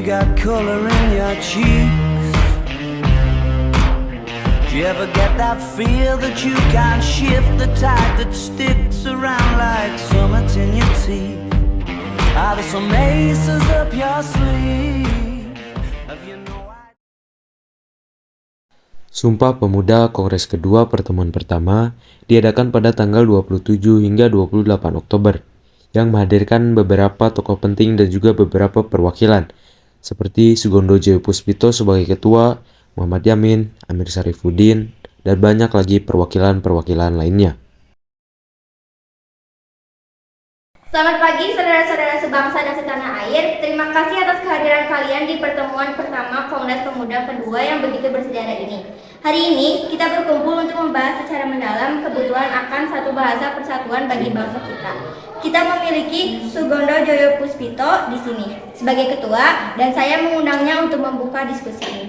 got color in your cheeks? Do you ever get that feel that you can't shift, the tide that sticks around like summits in your teeth? Are there some aces up your sleeve? Have you no idea? Sumpah Pemuda Kongres Kedua Pertemuan Pertama diadakan pada tanggal 27 hingga 28 Oktober yang menghadirkan beberapa tokoh penting dan juga beberapa perwakilan seperti Sugondo Joyopuspito sebagai ketua, Muhammad Yamin, Amir Syarifuddin, dan banyak lagi perwakilan-perwakilan lainnya. Selamat pagi saudara-saudara sebangsa dan setanah air. Terima kasih atas kehadiran kalian di pertemuan pertama Kongres Pemuda Kedua yang begitu bersejarah ini. Hari ini kita berkumpul untuk membahas secara mendalam kebutuhan akan satu bahasa persatuan bagi bangsa kita. Kita memiliki Sugondo Joyopuspito di sini sebagai ketua dan saya mengundangnya untuk membuka diskusi ini.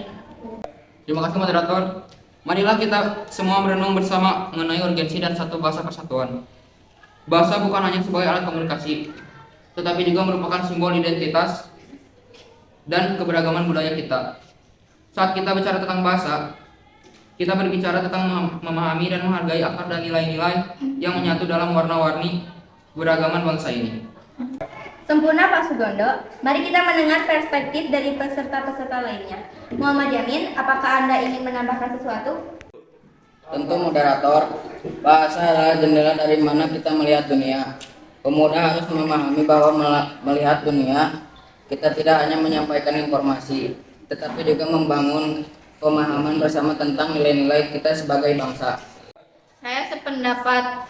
Terima kasih moderator. Marilah kita semua merenung bersama mengenai urgensi dan satu bahasa persatuan. Bahasa bukan hanya sebagai alat komunikasi, tetapi juga merupakan simbol identitas dan keberagaman budaya kita. Saat kita bicara tentang bahasa, kita berbicara tentang memahami dan menghargai akar dan nilai-nilai yang menyatu dalam warna-warni beragaman bangsa ini. Sempurna Pak Sugondo, mari kita mendengar perspektif dari peserta-peserta lainnya. Muhammad Yamin, apakah Anda ingin menambahkan sesuatu? Tentu moderator, bahasa adalah jendela dari mana kita melihat dunia. Pemuda harus memahami bahwa melihat dunia, kita tidak hanya menyampaikan informasi, tetapi juga membangun pemahaman bersama tentang nilai-nilai kita sebagai bangsa. Saya sependapat,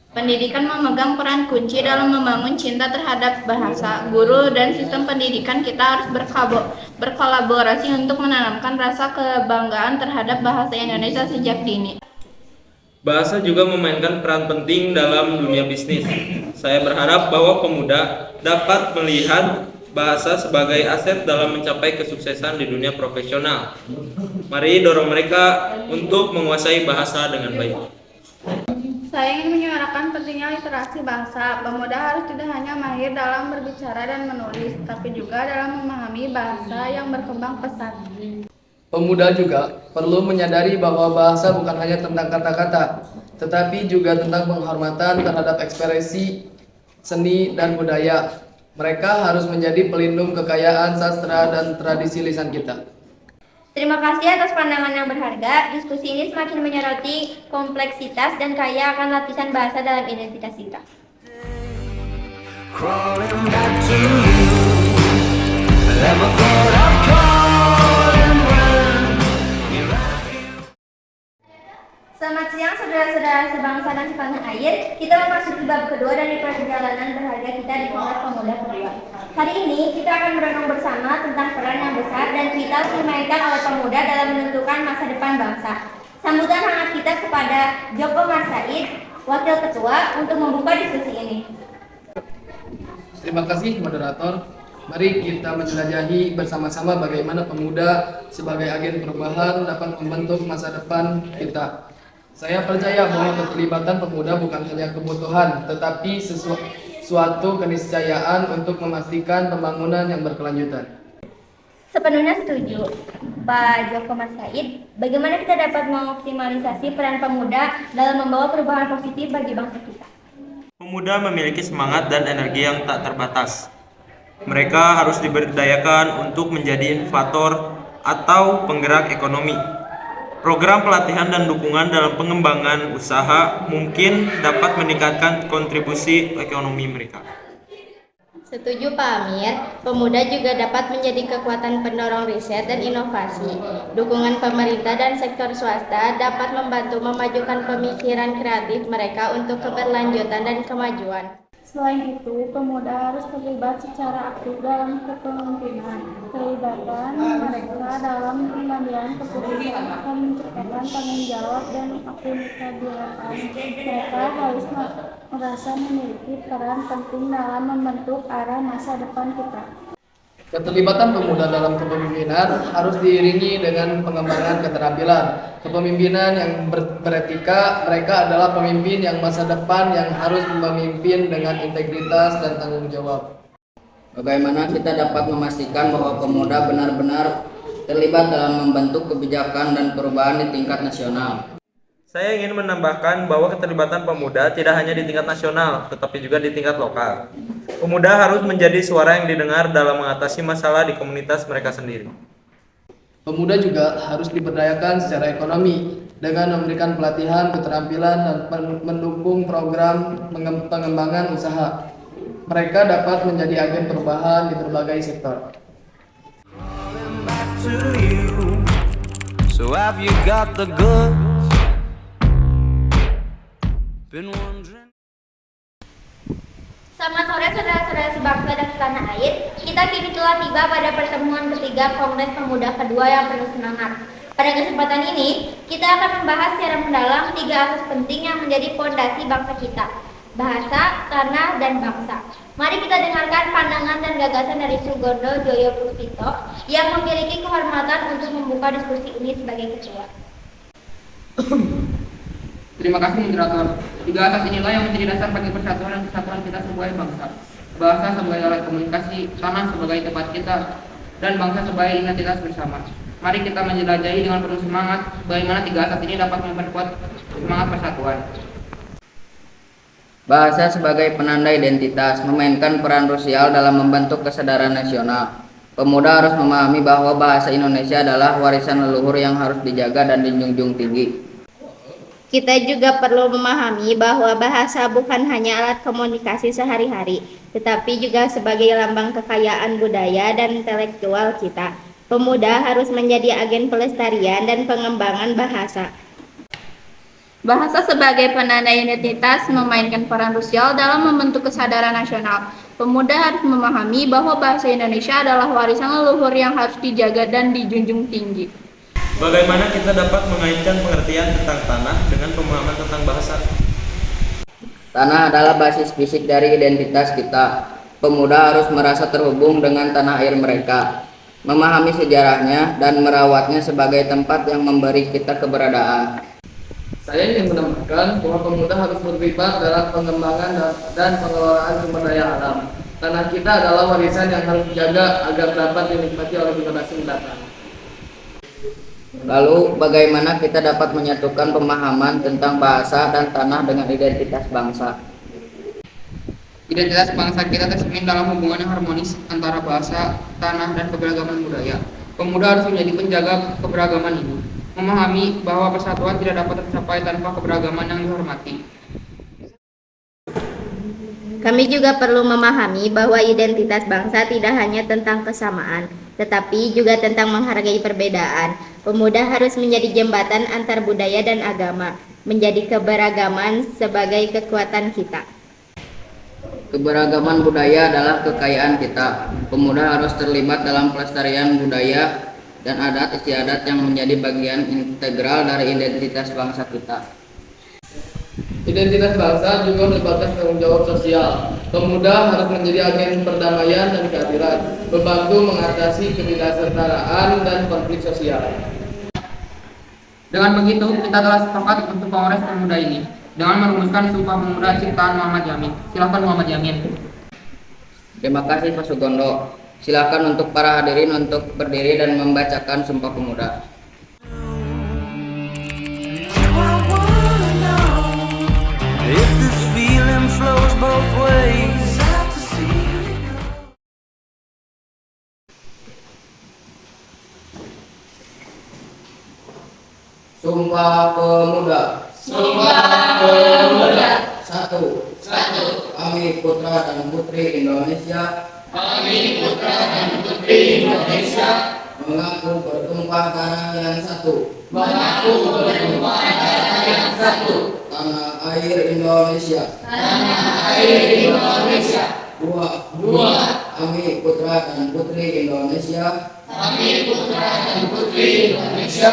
pendidikan memegang peran kunci dalam membangun cinta terhadap bahasa. Guru dan sistem pendidikan kita harus berkolaborasi untuk menanamkan rasa kebanggaan terhadap bahasa Indonesia sejak dini. Bahasa juga memainkan peran penting dalam dunia bisnis. Saya berharap bahwa pemuda dapat melihat bahasa sebagai aset dalam mencapai kesuksesan di dunia profesional. Mari dorong mereka untuk menguasai bahasa dengan baik. Saya ingin menyuarakan pentingnya literasi bahasa. Pemuda harus tidak hanya mahir dalam berbicara dan menulis, tapi juga dalam memahami bahasa yang berkembang pesat. Pemuda juga perlu menyadari bahwa bahasa bukan hanya tentang kata-kata, tetapi juga tentang penghormatan terhadap ekspresi, seni, dan budaya. Mereka harus menjadi pelindung kekayaan sastra dan tradisi lisan kita. Terima kasih atas pandangan yang berharga. Diskusi ini semakin menyoroti kompleksitas dan kaya akan lapisan bahasa dalam identitas kita. Crawling back to you. Never thought of calling when you're at you. Selamat siang saudara-saudara sebangsa dan setanah air. Kita memasuki bab kedua dari perjalanan berharga kita di Kongres Pemuda Kedua. Hari ini kita akan merenung bersama tentang peran yang besar dan vital dimainkan oleh pemuda dalam menentukan masa depan bangsa. Sambutan hangat kita kepada Joko Marsaid, Wakil Ketua, untuk membuka diskusi ini. Terima kasih moderator. Mari kita menjelajahi bersama-sama bagaimana pemuda sebagai agen perubahan dapat membentuk masa depan kita. Saya percaya bahwa keterlibatan pemuda bukan hanya kebutuhan, tetapi suatu keniscayaan untuk memastikan pembangunan yang berkelanjutan. Sepenuhnya setuju, Pak Joko Marsaid. Bagaimana kita dapat mengoptimalisasi peran pemuda dalam membawa perubahan positif bagi bangsa kita? Pemuda memiliki semangat dan energi yang tak terbatas. Mereka harus diberdayakan untuk menjadi inovator atau penggerak ekonomi. Program pelatihan dan dukungan dalam pengembangan usaha mungkin dapat meningkatkan kontribusi ekonomi mereka. Setuju Pak Amir, pemuda juga dapat menjadi kekuatan pendorong riset dan inovasi. Dukungan pemerintah dan sektor swasta dapat membantu memajukan pemikiran kreatif mereka untuk keberlanjutan dan kemajuan. Selain itu, pemuda harus terlibat secara aktif dalam kepemimpinan. Keterlibatan mereka dalam pengambilan keputusan akan menciptakan tanggung jawab dan akuntabilitas. Mereka harus merasa memiliki peran penting dalam membentuk arah masa depan kita. Keterlibatan pemuda dalam kepemimpinan harus diiringi dengan pengembangan keterampilan. Kepemimpinan yang beretika, mereka adalah pemimpin yang masa depan yang harus memimpin dengan integritas dan tanggung jawab. Bagaimana kita dapat memastikan bahwa pemuda benar-benar terlibat dalam membentuk kebijakan dan perubahan di tingkat nasional? Saya ingin menambahkan bahwa keterlibatan pemuda tidak hanya di tingkat nasional, tetapi juga di tingkat lokal. Pemuda harus menjadi suara yang didengar dalam mengatasi masalah di komunitas mereka sendiri. Pemuda juga harus diberdayakan secara ekonomi dengan memberikan pelatihan, keterampilan, dan mendukung program pengembangan usaha. Mereka dapat menjadi agen perubahan di berbagai sektor. Back to you. So have you got the goods? Been wondering. Selamat sore saudara-saudara sebangsa dan setanah air. Kita kini telah tiba pada pertemuan ketiga Kongres Pemuda kedua yang penuh semangat. Pada kesempatan ini, kita akan membahas secara mendalam 3 asas penting yang menjadi fondasi bangsa kita: bahasa, tanah, dan bangsa. Mari kita dengarkan pandangan dan gagasan dari Sugondo Joyo Puspito yang memiliki kehormatan untuk membuka diskusi ini sebagai ketua. Terima kasih moderator. 3 asas inilah yang menjadi dasar bagi persatuan dan kesatuan kita sebagai bangsa. Bahasa sebagai alat komunikasi, tanah sebagai tempat kita, dan bangsa sebagai identitas bersama. Mari kita menjelajahi dengan penuh semangat bagaimana 3 asas ini dapat memperkuat semangat persatuan. Bahasa sebagai penanda identitas memainkan peran krusial dalam membentuk kesadaran nasional. Pemuda harus memahami bahwa bahasa Indonesia adalah warisan leluhur yang harus dijaga dan dijunjung tinggi. Kita juga perlu memahami bahwa bahasa bukan hanya alat komunikasi sehari-hari, tetapi juga sebagai lambang kekayaan budaya dan intelektual kita. Pemuda harus menjadi agen pelestarian dan pengembangan bahasa. Bahasa sebagai penanda identitas memainkan peran krusial dalam membentuk kesadaran nasional. Pemuda harus memahami bahwa bahasa Indonesia adalah warisan leluhur yang harus dijaga dan dijunjung tinggi. Bagaimana kita dapat mengaitkan pengertian tentang tanah dengan pemahaman tentang bahasa? Tanah adalah basis fisik dari identitas kita. Pemuda harus merasa terhubung dengan tanah air mereka, memahami sejarahnya dan merawatnya sebagai tempat yang memberi kita keberadaan. Saya ingin menambahkan bahwa pemuda harus terlibat dalam pengembangan dan pengelolaan sumber daya alam. Tanah kita adalah warisan yang harus dijaga agar dapat dinikmati oleh generasi mendatang. Lalu, bagaimana kita dapat menyatukan pemahaman tentang bahasa dan tanah dengan identitas bangsa? Identitas bangsa kita tercermin dalam hubungan yang harmonis antara bahasa, tanah, dan keberagaman budaya. Pemuda harus menjadi penjaga keberagaman ini, memahami bahwa persatuan tidak dapat tercapai tanpa keberagaman yang dihormati. Kami juga perlu memahami bahwa identitas bangsa tidak hanya tentang kesamaan, tetapi juga tentang menghargai perbedaan. Pemuda harus menjadi jembatan antar budaya dan agama, menjadi keberagaman sebagai kekuatan kita. Keberagaman budaya adalah kekayaan kita. Pemuda harus terlibat dalam pelestarian budaya dan adat istiadat yang menjadi bagian integral dari identitas bangsa kita. Identitas bangsa juga melibatkan tanggung jawab sosial. Pemuda harus menjadi agen perdamaian dan keadilan, membantu mengatasi ketidaksetaraan dan konflik sosial. Dengan begitu, kita telah sepakat untuk Kongres Pemuda ini dengan merumuskan Sumpah Pemuda ciptaan Muhammad Yamin. Silakan Muhammad Yamin. Terima kasih Pak Sugondo. Silakan untuk para hadirin untuk berdiri dan membacakan Sumpah Pemuda. If this feeling flows both ways, Sumpah Pemuda. Sumpah Pemuda. 1. Kami putra dan putri Indonesia. Kami putra dan putri Indonesia. Mengaku bertumpah darah yang satu. Mengaku bertumpah darah yang satu. Tanah air Indonesia. Tanah air Indonesia. 2. Kami putra dan putri Indonesia. Kami putra dan putri Indonesia.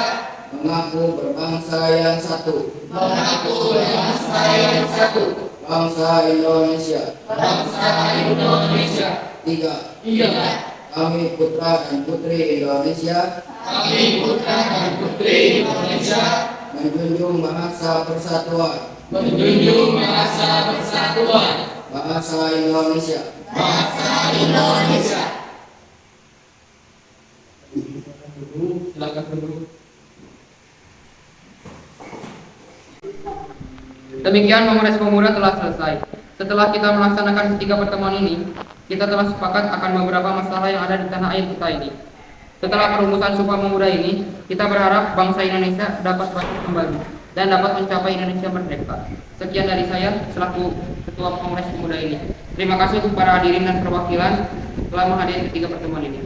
Mengaku berbangsa yang satu. Mengaku berbangsa yang satu. Bangsa Indonesia. Bangsa Indonesia. 3. Kami putra dan putri Indonesia. Kami putra dan putri Indonesia. Menjunjung bahasa persatuan. Menjunjung bahasa persatuan. Bahasa Indonesia. Bahasa Indonesia. Silakan duduk. Demikian Kongres Pemuda telah selesai. Setelah kita melaksanakan ketiga pertemuan ini, kita telah sepakat akan beberapa masalah yang ada di tanah air kita ini. Setelah perumusan Sumpah Pemuda ini, kita berharap bangsa Indonesia dapat bangkit kembali dan dapat mencapai Indonesia merdeka. Sekian dari saya selaku Ketua Kongres Pemuda ini. Terima kasih untuk para hadirin dan perwakilan telah menghadiri ketiga pertemuan ini.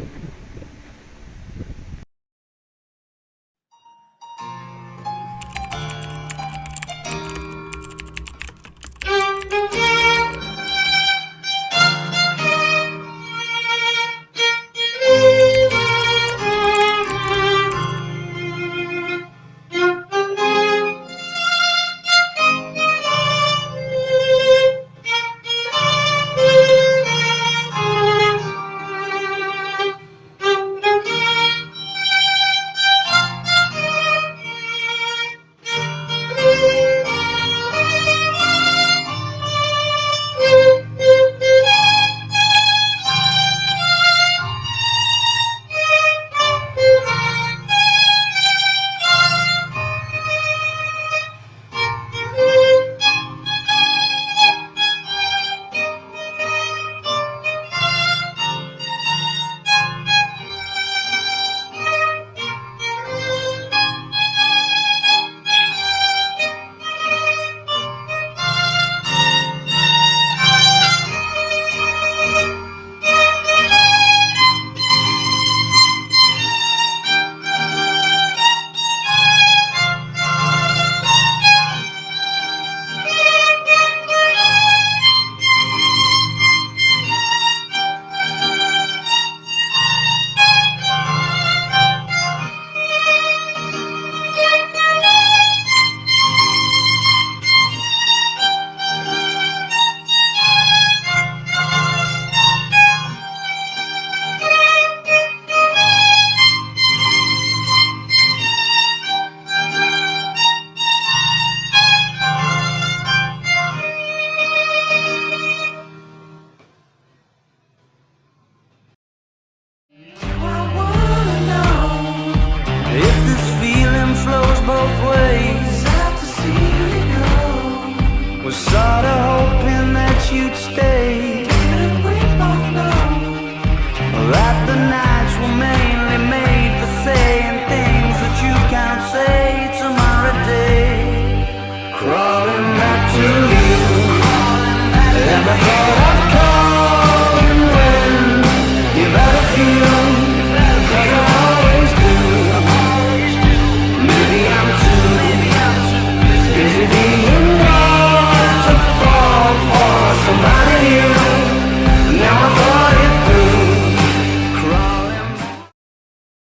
If this feeling flows both ways, we're sorta hoping that you'd stay.